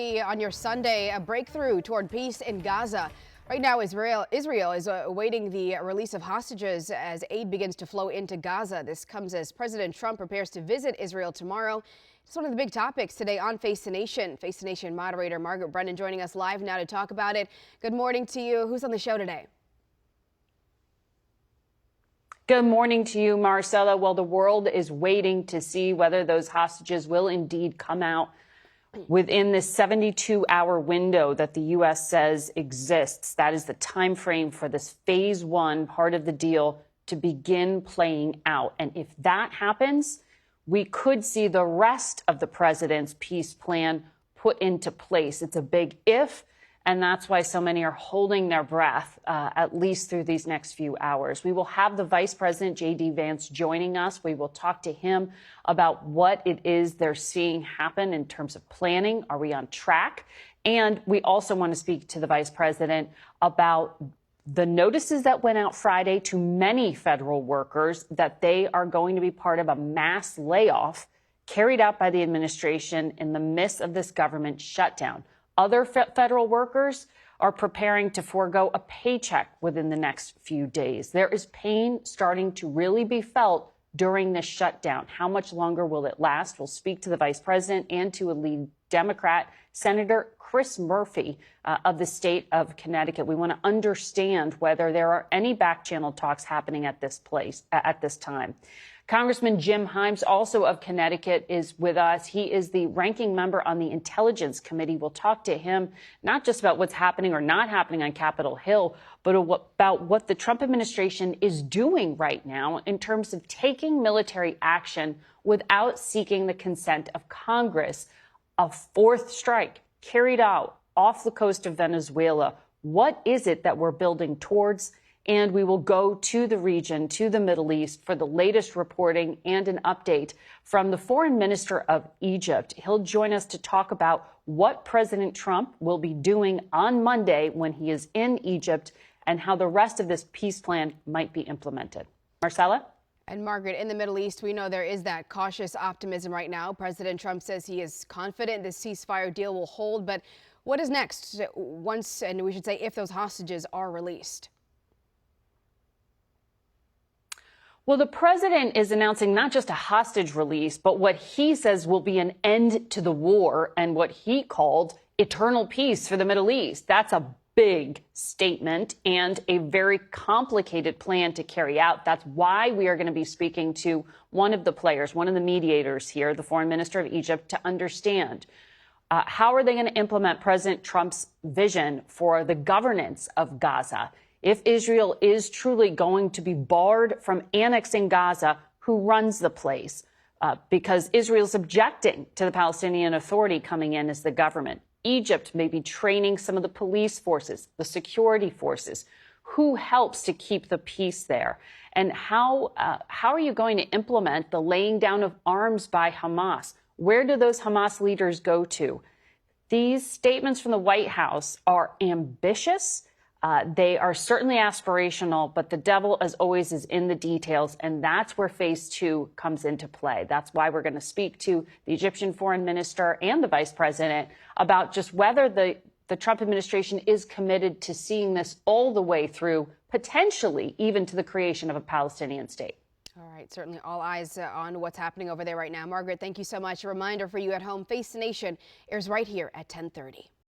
On your Sunday, a breakthrough toward peace in Gaza. Right now, Israel is awaiting the release of hostages as aid begins to flow into Gaza. This comes as President Trump prepares to visit Israel tomorrow. It's one of the big topics today on Face the Nation. Face the Nation moderator Margaret Brennan joining us live now to talk about it. Good morning to you. Who's on the show today? Good morning to you, Marcella. Well, the world is waiting to see whether those hostages will indeed come out within this 72-hour window that the U.S. says exists. That is the time frame for this phase one part of the deal to begin playing out. And if that happens, we could see the rest of the president's peace plan put into place. It's a big if, and that's why so many are holding their breath, at least through these next few hours. We will have the Vice President, J.D. Vance, joining us. We will talk to him about what it is they're seeing happen in terms of planning. Are we on track? And we also want to speak to the Vice President about the notices that went out Friday to many federal workers that they are going to be part of a mass layoff carried out by the administration in the midst of this government shutdown. Other federal workers are preparing to forego a paycheck within the next few days. There is pain starting to really be felt during this shutdown. How much longer will it last? We'll speak to the vice president and to a lead Democrat, Senator Chris Murphy of the state of Connecticut. We want to understand whether there are any back channel talks happening at this time. Congressman Jim Himes, also of Connecticut, is with us. He is the ranking member on the Intelligence Committee. We'll talk to him not just about what's happening or not happening on Capitol Hill, but about what the Trump administration is doing right now in terms of taking military action without seeking the consent of Congress. A fourth strike carried out off the coast of Venezuela. What is it that we're building towards? And we will go to the region, to the Middle East, for the latest reporting and an update from the foreign minister of Egypt. He'll join us to talk about what President Trump will be doing on Monday when he is in Egypt and how the rest of this peace plan might be implemented. Marcella? And Margaret, in the Middle East, we know there is that cautious optimism right now. President Trump says he is confident this ceasefire deal will hold. But what is next once, and we should say if those hostages are released? Well, the president is announcing not just a hostage release, but what he says will be an end to the war and what he called eternal peace for the Middle East. That's a big statement and a very complicated plan to carry out. That's why we are going to be speaking to one of the players, one of the mediators here, the foreign minister of Egypt, to understand how are they going to implement President Trump's vision for the governance of Gaza. If Israel is truly going to be barred from annexing Gaza, who runs the place? Because Israel's objecting to the Palestinian Authority coming in as the government. Egypt may be training some of the police forces, the security forces. Who helps to keep the peace there? And how are you going to implement the laying down of arms by Hamas? Where do those Hamas leaders go to? These statements from the White House are ambitious. They are certainly aspirational, but the devil, as always, is in the details, and that's where phase two comes into play. That's why we're going to speak to the Egyptian foreign minister and the vice president about just whether the Trump administration is committed to seeing this all the way through, potentially even to the creation of a Palestinian state. All right, certainly all eyes on what's happening over there right now. Margaret, thank you so much. A reminder for you at home, Face the Nation airs right here at 10:30.